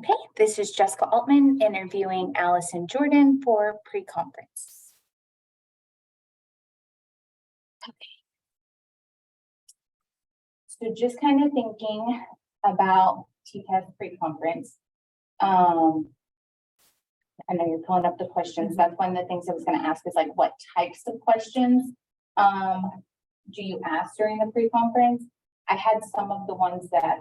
Okay, this is Jessica Altman interviewing Allison Jordan for pre-conference. Okay. So just kind of thinking about TTES pre-conference. I know you're pulling up the questions. That's one of the things I was going to ask is like, what types of questions do you ask during the pre-conference? I had some of the ones that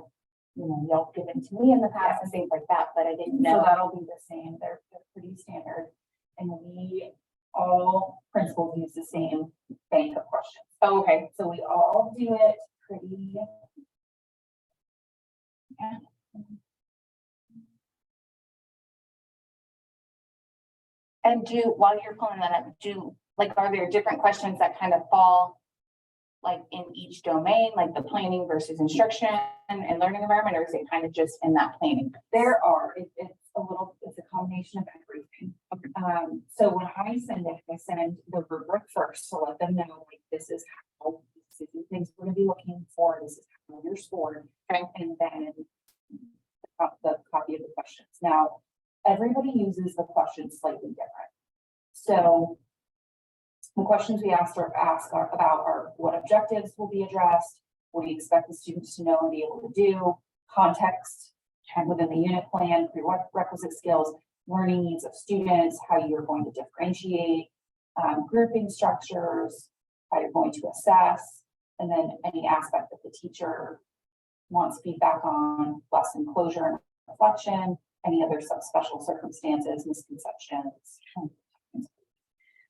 y'all given to me in the past and things like that, but I didn't know. So that'll be the same. They're pretty standard, and all principals use the same bank of questions. Oh, okay. So we all do it pretty. Yeah. And while you're pulling that up, are there different questions that kind of fall like in each domain, like the planning versus instruction and learning environment, or is it kind of just in that planning? There are, it's a combination of everything. So when I send the rubric first to let them know, like, this is the things we're going to be looking for, this is how you're scored, okay. And then the copy of the questions. Now, everybody uses the questions slightly different. So the questions we ask are what objectives will be addressed, what do you expect the students to know and be able to do, context and within the unit plan, prerequisite skills, learning needs of students, how you're going to differentiate, grouping structures, how you're going to assess, and then any aspect that the teacher wants feedback on, lesson closure and reflection, any other special circumstances, misconceptions.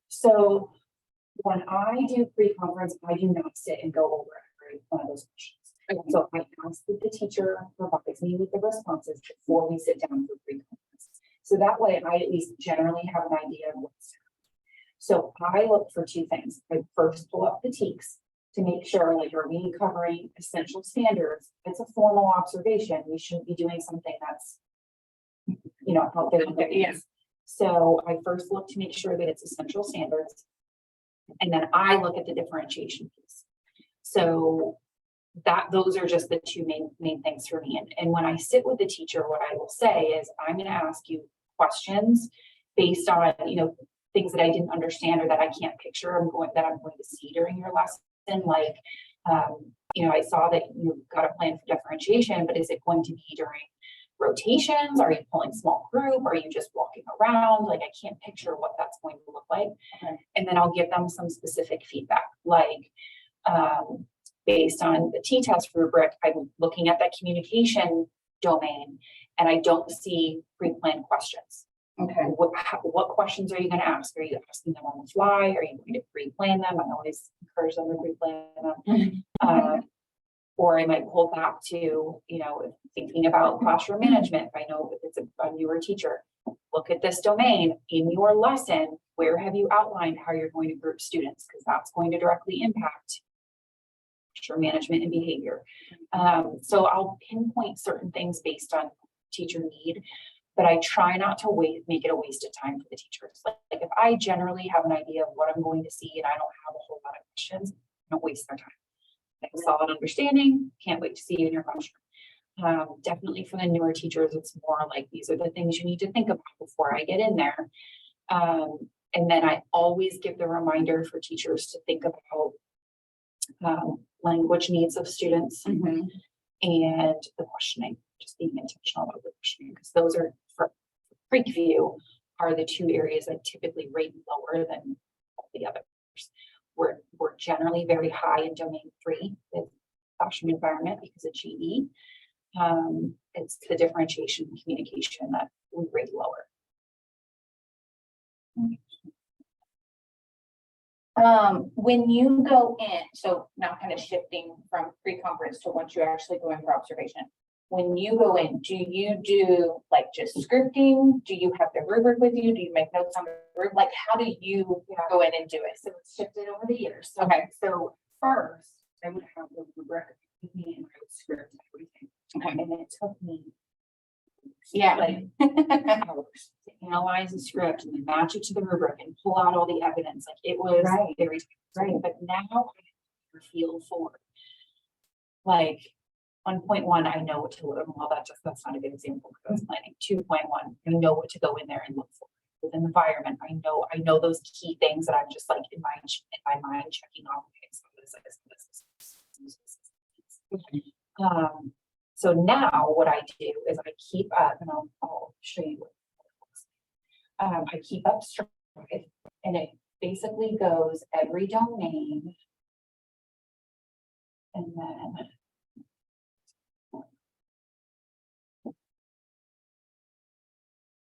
So when I do pre-conference, I do not sit and go over every one of those questions. Okay. So I ask that the teacher provides me with the responses before we sit down for pre-conference. So that way I at least generally have an idea of what's happening. So I look for two things. I first pull up the TEKS to make sure, like, are we covering essential standards? It's a formal observation. We shouldn't be doing something that's, out there. Yes. So I first look to make sure that it's essential standards. And then I look at the differentiation piece. So those are just the two main things for me. And when I sit with the teacher, what I will say is I'm going to ask you questions based on, things that I didn't understand or that I can't picture I'm going to see during your lesson. Like, I saw that you've got a plan for differentiation, but is it going to be during rotations? Are you pulling small group? Are you just walking around? Like, I can't picture what that's going to look like. Okay. And then I'll give them some specific feedback, like based on the T-test rubric, I'm looking at that communication domain and I don't see pre-planned questions. Okay. What questions are you going to ask? Are you asking them on the fly? Are you going to pre-plan them? I always encourage them to pre-plan them. Or I might pull back to, thinking about classroom management. If I know if it's a newer teacher, look at this domain in your lesson. Where have you outlined how you're going to group students? Because that's going to directly impact classroom management and behavior. So I'll pinpoint certain things based on teacher need, but I try not to make it a waste of time for the teachers. Like if I generally have an idea of what I'm going to see and I don't have a whole lot of questions, I don't waste their time. A solid understanding, can't wait to see you in your classroom. Definitely for the newer teachers, it's more like these are the things you need to think about before I get in there. And then I always give the reminder for teachers to think about language needs of students and the questioning, just being intentional about the questioning, because those are, for Preview, are the two areas I typically rate lower than all the others. We're generally very high in domain 3 with classroom environment because of GE. It's the differentiation and communication that we rate lower. When you go in, so now kind of shifting from pre-conference to once you actually go in for observation, when you go in, do you do like just scripting? Do you have the rubric with you? Do you make notes on the rubric? Like, how do you go in and do it? So it's shifted over the years. So, okay. So first, I would have the rubric with me and I would script everything. Okay. And it took me hours to analyze the script and then match it to the rubric and pull out all the evidence. Like, it was very right. But now I feel for like 1.1, I know what to look, well, that's not a good example because that's planning. 2.1, I know what to go in there and look for. With an environment, I know those key things that I'm just like in my mind checking off. Okay, so this. So now what I do is I keep up, and I'll show you what it looks like. I keep up Strive, and it basically goes every domain, and then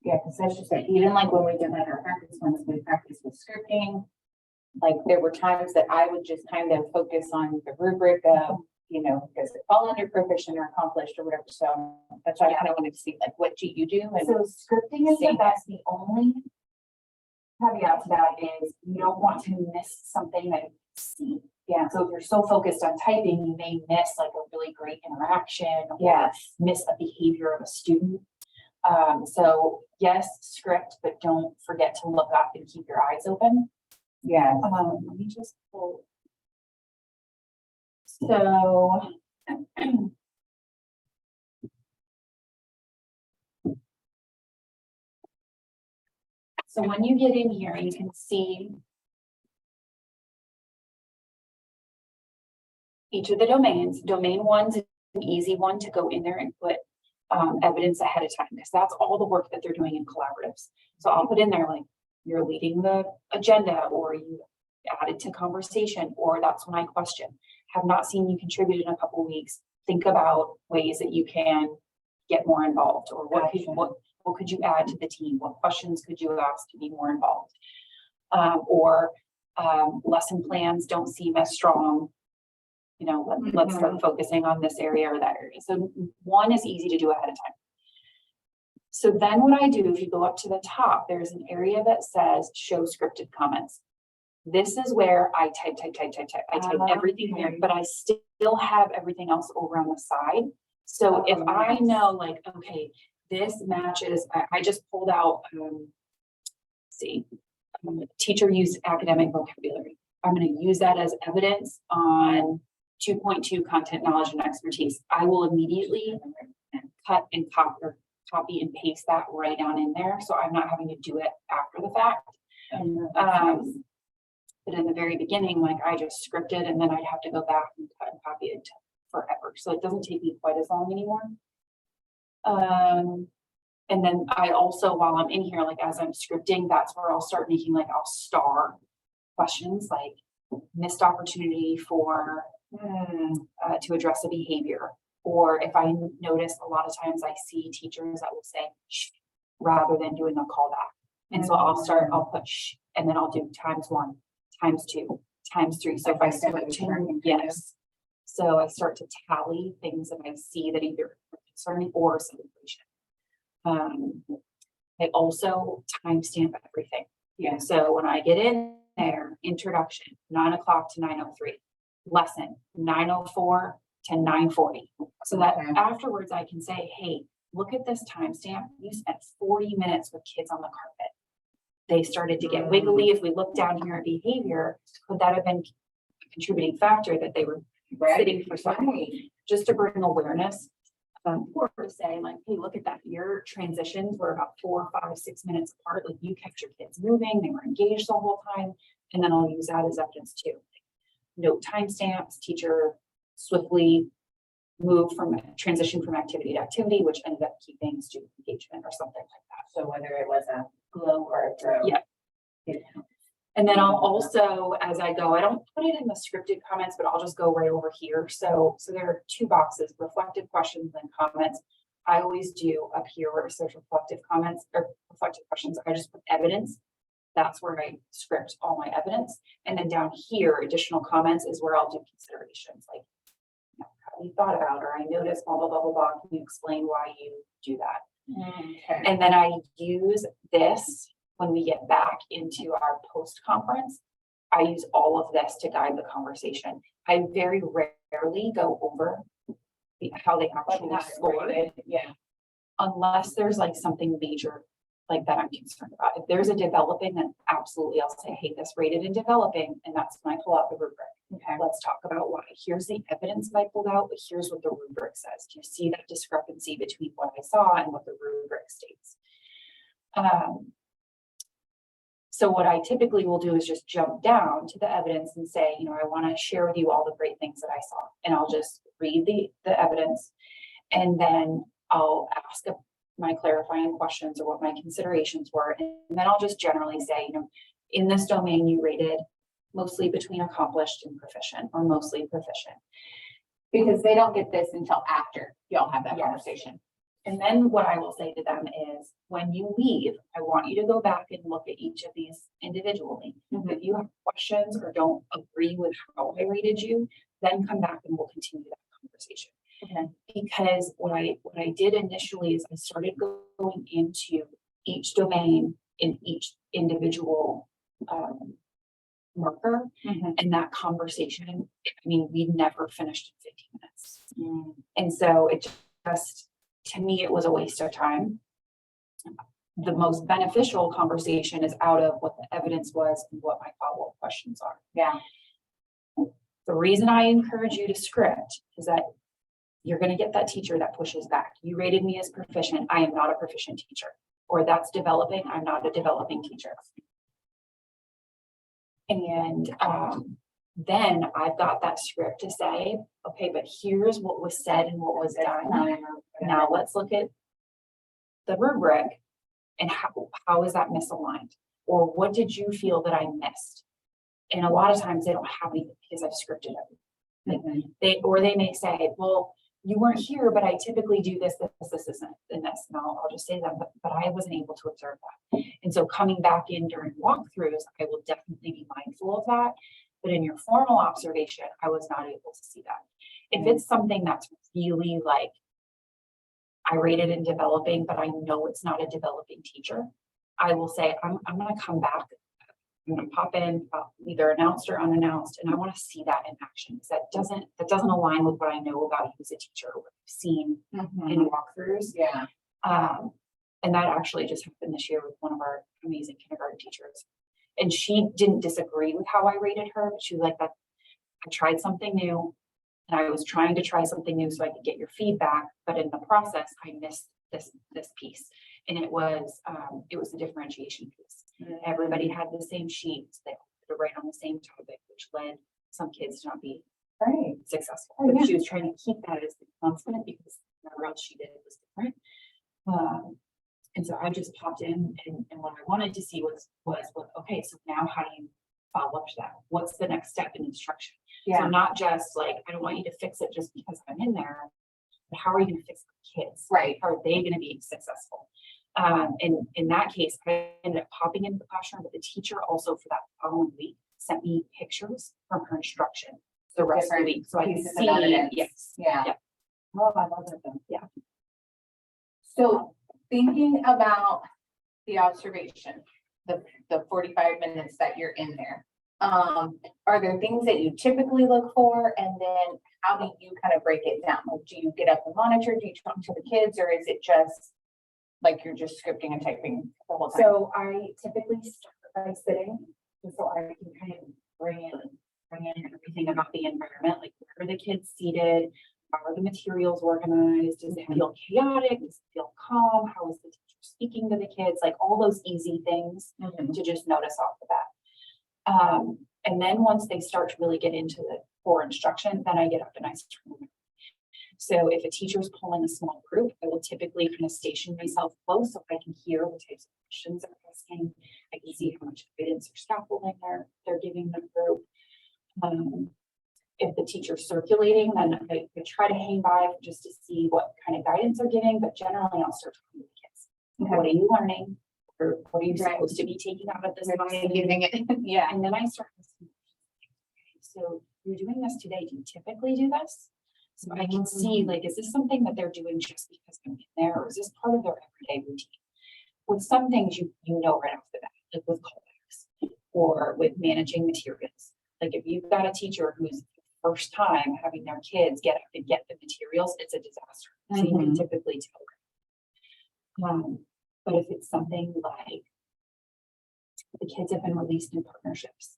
Yeah, because that's just like, even like when we did like our practice ones, we practiced with scripting. Like there were times that I would just kind of focus on the rubric of, does it fall under proficient or accomplished or whatever. So that's why I kind of wanted to see like, what do you do? And so scripting is the best. The only caveat to that is you don't want to miss something that you see. Yeah. So if you're so focused on typing, you may miss like a really great interaction or miss a behavior of a student. So yes, script, but don't forget to look up and keep your eyes open. Yeah. Let me just pull. So when you get in here, you can see each of the domains. Domain 1's an easy one to go in there and put evidence ahead of time, because that's all the work that they're doing in collaboratives. So I'll put in there like you're leading the agenda, or you added to conversation, or that's when I question. Have not seen you contribute in a couple of weeks. Think about ways that you can get more involved, or what could you add to the team? What questions could you ask to be more involved? Lesson plans don't seem as strong. Let's start focusing on this area or that area. So 1 is easy to do ahead of time. So then what I do, if you go up to the top, there's an area that says show scripted comments. This is where I type. I type everything here, but I still have everything else over on the side. So if I know like, okay, this matches, I just pulled out, teacher used academic vocabulary. I'm going to use that as evidence on 2.2 content, knowledge, and expertise. I will immediately cut and copy and paste that right down in there. So I'm not having to do it after the fact. But in the very beginning, like I just scripted, and then I'd have to go back and cut and copy it forever. So it doesn't take me quite as long anymore. And then I also, while I'm in here, like as I'm scripting, that's where I'll start making like, I'll star questions like missed opportunity for to address a behavior. Or if I notice a lot of times I see teachers that will say shh rather than doing a callback. And so I'll put shh, and then I'll do ×1, ×2, ×3. So if I start to, yes. So I start to tally things that I see that either concern me or celebration. I also timestamp everything. Yeah. So when I get in there, introduction, 9 o'clock to 9:03, lesson 9:04 to 9:40. So that afterwards I can say, hey, look at this timestamp. You spent 40 minutes with kids on the carpet. They started to get wiggly. If we look down here at behavior, could that have been a contributing factor that they were sitting for something? Just to bring awareness. Or to say like, hey, look at that. Your transitions were about 4, 5, 6 minutes apart. Like you kept your kids moving, they were engaged the whole time. And then I'll use that as evidence too. Note timestamps, teacher swiftly moved from transition from activity to activity, which ended up keeping student engagement or something like that. So whether it was a glow or a throw. Yeah. And then I'll also, as I go, I don't put it in the scripted comments, but I'll just go right over here. So there are 2 boxes, reflective questions and comments. I always do up here where it says reflective comments or reflective questions. I just put evidence. That's where I script all my evidence. And then down here, additional comments is where I'll do considerations like, how you thought about, or I noticed blah, blah, blah, blah, blah. Can you explain why you do that? Okay. And then I use this when we get back into our post-conference. I use all of this to guide the conversation. I very rarely go over how they actually scored. Yeah. Unless there's like something major like that I'm concerned about. If there's a developing, then absolutely I'll say, hey, this rated in developing, and that's when I pull out the rubric. Okay. Let's talk about why. Here's the evidence that I pulled out, but here's what the rubric says. Do you see that discrepancy between what I saw and what the rubric states? So what I typically will do is just jump down to the evidence and say, you know, I want to share with you all the great things that I saw. And I'll just read the evidence, and then I'll ask my clarifying questions or what my considerations were. And then I'll just generally say, you know, in this domain, you rated mostly between accomplished and proficient, or mostly proficient. Because they don't get this until after y'all have that Yes. conversation. And then what I will say to them is, when you leave, I want you to go back and look at each of these individually. Mhm. If you have questions or don't agree with how I rated you, then come back and we'll continue that conversation. Okay. Because what I did initially is I started going into each domain in each individual marker, and that conversation, I mean, we never finished in 15 minutes. And so it just, to me, it was a waste of time. The most beneficial conversation is out of what the evidence was and what my follow-up questions are. Yeah. The reason I encourage you to script is that you're going to get that teacher that pushes back. You rated me as proficient. I am not a proficient teacher. Or that's developing. I'm not a developing teacher. And then I've got that script to say, okay, but here's what was said and what was done. Now let's look at the rubric and how is that misaligned? Or what did you feel that I missed? And a lot of times they don't have anything because I've scripted it. They may say, well, you weren't here, but I typically do this, and this. And I'll just say that, but I wasn't able to observe that. And so coming back in during walkthroughs, I will definitely be mindful of that. But in your formal observation, I was not able to see that. If it's something that's really like, I rated in developing, but I know it's not a developing teacher, I will say, I'm going to come back. I'm going to pop in, either announced or unannounced, and I want to see that in action, because that doesn't align with what I know about you as a teacher, or what I've seen in walkthroughs. Yeah. And that actually just happened this year with one of our amazing kindergarten teachers. And she didn't disagree with how I rated her, but she was like, that I tried something new, and I was trying to try something new so I could get your feedback, but in the process, I missed this piece. And it was the differentiation piece. Everybody had the same sheets. They had to write on the same topic, which led some kids to not be successful. Oh, yeah. But she was trying to keep that as the constant, because whatever else she did was different. And so I just popped in, and what I wanted to see was what, okay, so now how do you follow up to that? What's the next step in instruction? Yeah. So not just like, I don't want you to fix it just because I'm in there, but how are you going to fix the kids? Right. How are they going to be successful? And in that case, I ended up popping into the classroom, but the teacher also for that following week sent me pictures from her instruction the rest of the week. So I can see, yes. Yeah. Yeah. Oh, I love that. Yeah. So thinking about the observation, the 45 minutes that you're in there, are there things that you typically look for? And then how do you kind of break it down? Like, do you get up and monitor? Do you talk to the kids, or is it just like you're just scripting and typing the whole time? So I typically start by sitting, so I can kind of bring in everything about the environment, like where are the kids seated, how are the materials organized, does it feel chaotic, does it feel calm, how is the teacher speaking to the kids, like all those easy things to just notice off the bat. And then once they start to really get into the core instruction, then I get up and I start. So if a teacher is pulling a small group, I will typically kind of station myself close so I can hear the types of questions they're asking. I can see how much guidance or scaffolding they're giving the group. If the teacher's circulating, then I try to hang by just to see what kind of guidance they're giving, but generally I'll start talking to the kids. Okay. What are you learning? Or what are you supposed to be taking out of this? Giving it. Yeah. And then I start listening. So you're doing this today. Do you typically do this? So I can see, like, is this something that they're doing just because I'm in there, or is this part of their everyday routine? With some things you know right off the bat, like with callbacks or with managing materials. Like if you've got a teacher who's first time having their kids get up and get the materials, it's a disaster. So you can typically tell. But if it's something like the kids have been released in partnerships,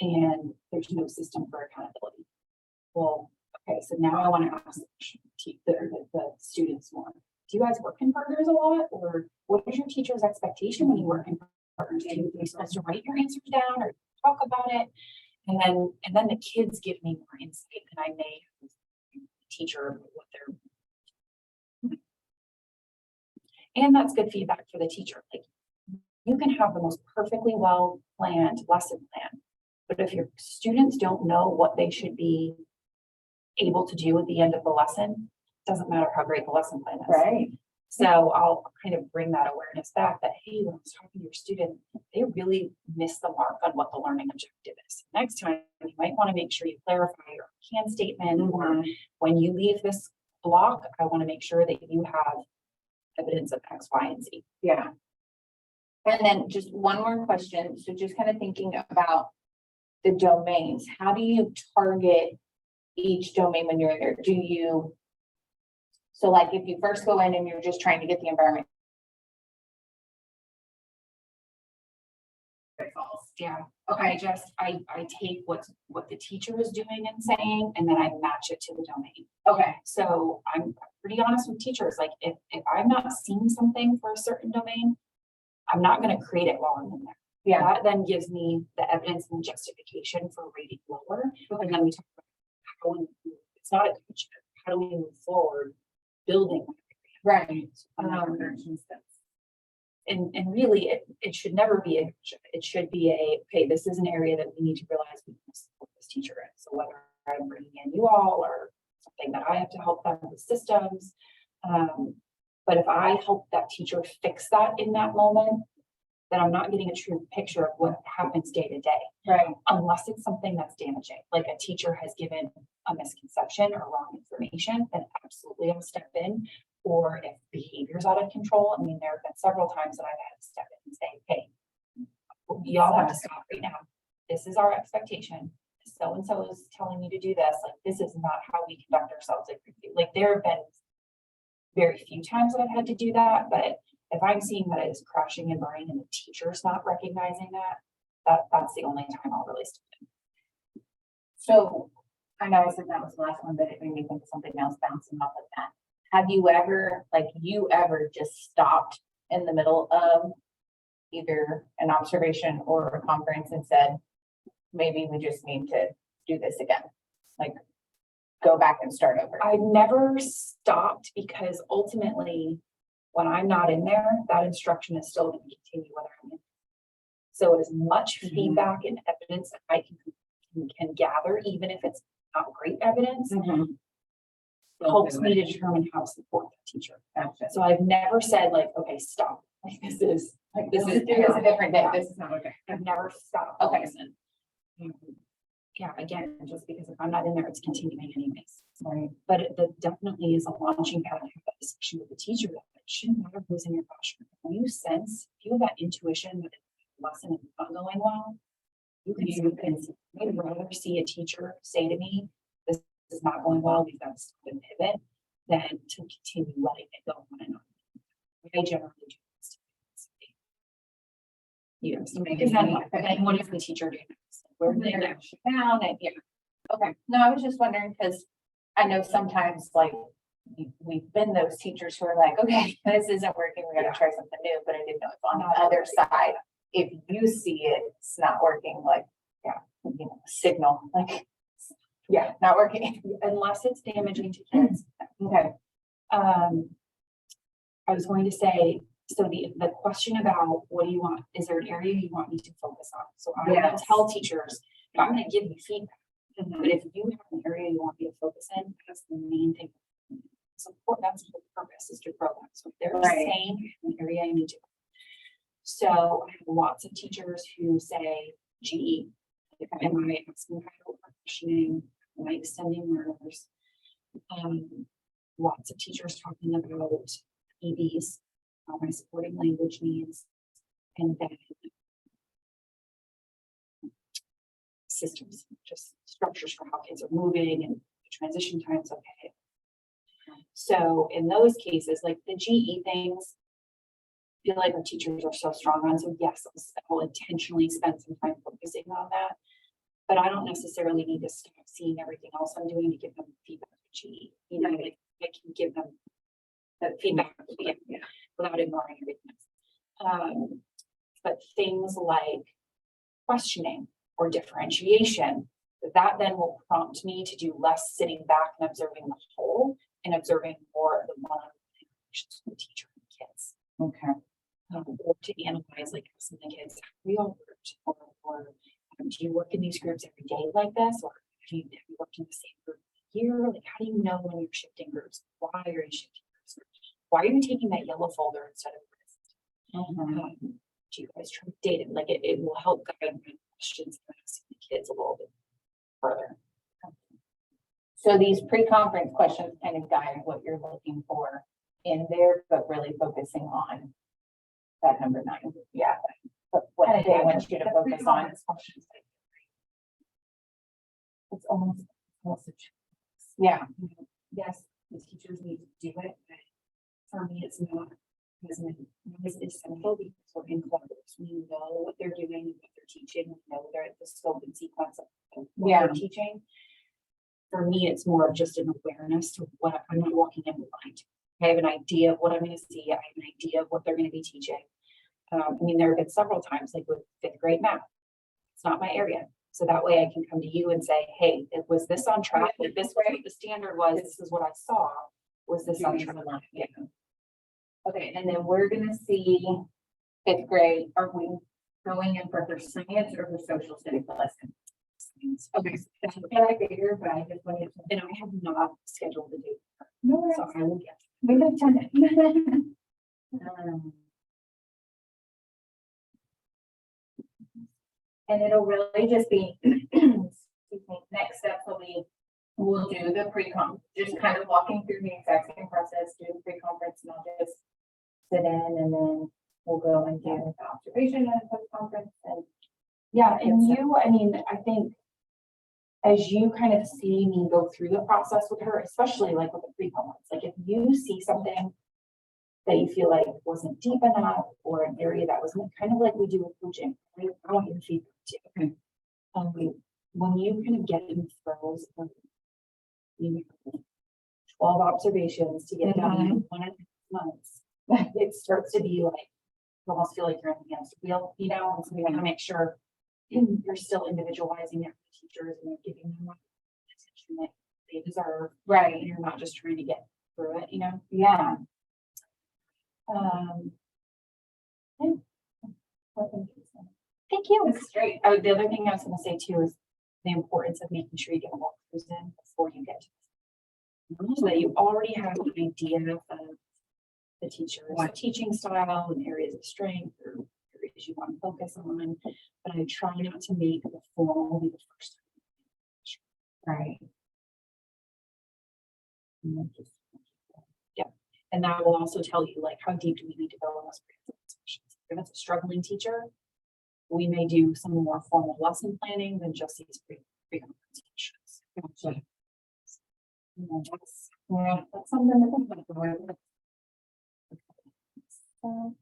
and there's no system for accountability. Well, okay, so now I want to ask the students more. Do you guys work in partners a lot, or what is your teacher's expectation when you work in partners? Are you supposed to write your answers down or talk about it? And then the kids give me more insight than I may have as a teacher what they're. And that's good feedback for the teacher. Like, you can have the most perfectly well planned lesson plan, but if your students don't know what they should be able to do at the end of the lesson, it doesn't matter how great the lesson plan is. Right. So I'll kind of bring that awareness back that, hey, when I was talking to your student, they really missed the mark on what the learning objective is. Next time, you might want to make sure you clarify your can statement, or when you leave this block, I want to make sure that you have evidence of X, Y, and Z. Yeah. And then just one more question. So just kind of thinking about the domains, how do you target each domain when you're there? So like if you first go in and you're just trying to get the environment. Yeah. Okay. I take what the teacher is doing and saying, and then I match it to the domain. Okay. So I'm pretty honest with teachers. Like if I'm not seeing something for a certain domain, I'm not going to create it while I'm in there. Yeah. That then gives me the evidence and justification for rating lower. Okay. And then we talk about how we move. It's not a coach, how do we move forward building Right. and really it should never be it should be okay, this is an area that we need to realize we can support this teacher in. So whether I'm bringing in you all or something that I have to help them with systems, but if I help that teacher fix that in that moment, then I'm not getting a true picture of what happens day to day. Right. Unless it's something that's damaging, like a teacher has given a misconception or wrong information, then absolutely I'll step in. Or if behavior's out of control, I mean, there have been several times that I've had to step in and say, hey, y'all have to stop right now. This is our expectation. So-and-so is telling you to do this. Like, this is not how we conduct ourselves. Like there have been very few times that I've had to do that, but if I'm seeing that it's crashing and burning and the teacher's not recognizing that's the only time I'll really step in. So I know I said that was the last one, but it made me think of something else bouncing off of that. Have you ever just stopped in the middle of either an observation or a conference and said, maybe we just need to do this again? Like, go back and start over. I've never stopped because ultimately when I'm not in there, that instruction is still going to continue whether I'm in. So as much feedback and evidence that I can gather, even if it's not great evidence, helps me to determine how to support the teacher. Gotcha. So I've never said like, okay, stop. Like this is a different day. This is not okay. I've never stopped. Okay. Listen. Yeah, again, just because if I'm not in there, it's continuing anyways. Right. But it definitely is a launching pad to have that discussion with the teacher. That it shouldn't matter who's in your classroom. When you sense, if you have that intuition that the lesson is not going well, you can I'd rather see a teacher say to me, this is not going well, we've got to stop and pivot, than to continue letting it go on and on. I generally do this. Yes, because then what is the teacher doing? Where they go down and yeah. Okay. No, I was just wondering because I know sometimes like we've been those teachers who are like, okay, this isn't working. We got to try something new. But I didn't know if on the other side, if you see it's not working, like, signal, like, not working unless it's damaging to kids. Okay. I was going to say, so the question about what do you want? Is there an area you want me to focus on? So I'm going to tell teachers, I'm going to give you feedback. But if you have an area you want me to focus in, that's the main thing. Support, that's the purpose, is to grow that. So if they're saying an area I need to. So I have lots of teachers who say, gee, am I asking or questioning, am I extending learners? Lots of teachers talking about EBs, my supporting language needs, and then systems, just structures for how kids are moving and the transition times. Okay. So in those cases, like the GE things, I feel like our teachers are so strong on. So yes, I'll intentionally spend some time focusing on that. but I don't necessarily need to stop seeing everything else I'm doing to give them feedback. You know, like I can give them the feedback without ignoring everything else. But things like questioning or differentiation, that then will prompt me to do less sitting back and observing the whole and observing more of the one-on-one interactions with the teacher and the kids. Okay. Or to analyze like some of the kids, we all worked, or do you work in these groups every day like this, or have you worked in the same group a year? Like, how do you know when you're shifting groups? Why are you shifting groups? Why are you taking that yellow folder instead of this? Do you guys try to date it? Like it will help guide my questions and asking the kids a little bit further. So these pre-conference questions kind of guide what you're looking for in there, but really focusing on that number 9. Yeah. But what they want you to focus on. Questions. It's almost a Yeah. yes, the teachers need to do it, but for me, it's not as essential because we're in collaboration. We know what they're doing, what they're teaching, we know they're at the scope and sequence of what Yeah. they're teaching. For me, it's more of just an awareness to what I'm not walking in blind. I have an idea of what I'm going to see. I have an idea of what they're going to be teaching. I mean, there have been several times, like with 5th grade math. It's not my area. So that way I can come to you and say, hey, was this on track? Like this was what the standard was. This is what I saw. Was this on track? Yeah. Okay, and then we're gonna see 5th grade. Are we going in for her science or her social studies lesson? Okay, that's what I figured, but I just wanted to. And I have not scheduled the date. No, So I will get. we have done it. And it'll really just be, excuse me, next step will be, we'll do the pre-con, just kind of walking through the exact same process, do the pre-conference, and I'll just sit in, and then we'll go and do the observation and post-conference, and Yeah, and you, I mean, I think as you kind of see me go through the process with her, especially like with the pre-conference, like if you see something that you feel like wasn't deep enough or an area that wasn't kind of like we do with coaching, right? I want your feedback too. Okay. When you kind of get in the throes of you know, 12 observations to get done in 1.5 months, it starts to be like, you almost feel like you're in the hamster wheel, you know, and so we want to make sure you're still individualizing it for teachers and you're giving them the attention that they deserve. right, And you're not just trying to get through it, you know? yeah. Yeah. Well, thank you. That's great. Oh, the other thing I was gonna say too is the importance of making sure you get walkthroughs in before you get to this. So that you already have an idea of the teacher's teaching style and areas of strength or areas you want to focus on. But I try not to make the formal be the first time. Right. Yeah. And that will also tell you like how deep do we need to go in those presentations. If it's a struggling teacher, we may do some more formal lesson planning than just these pre-conference sessions. Gotcha. That's something to think about. So,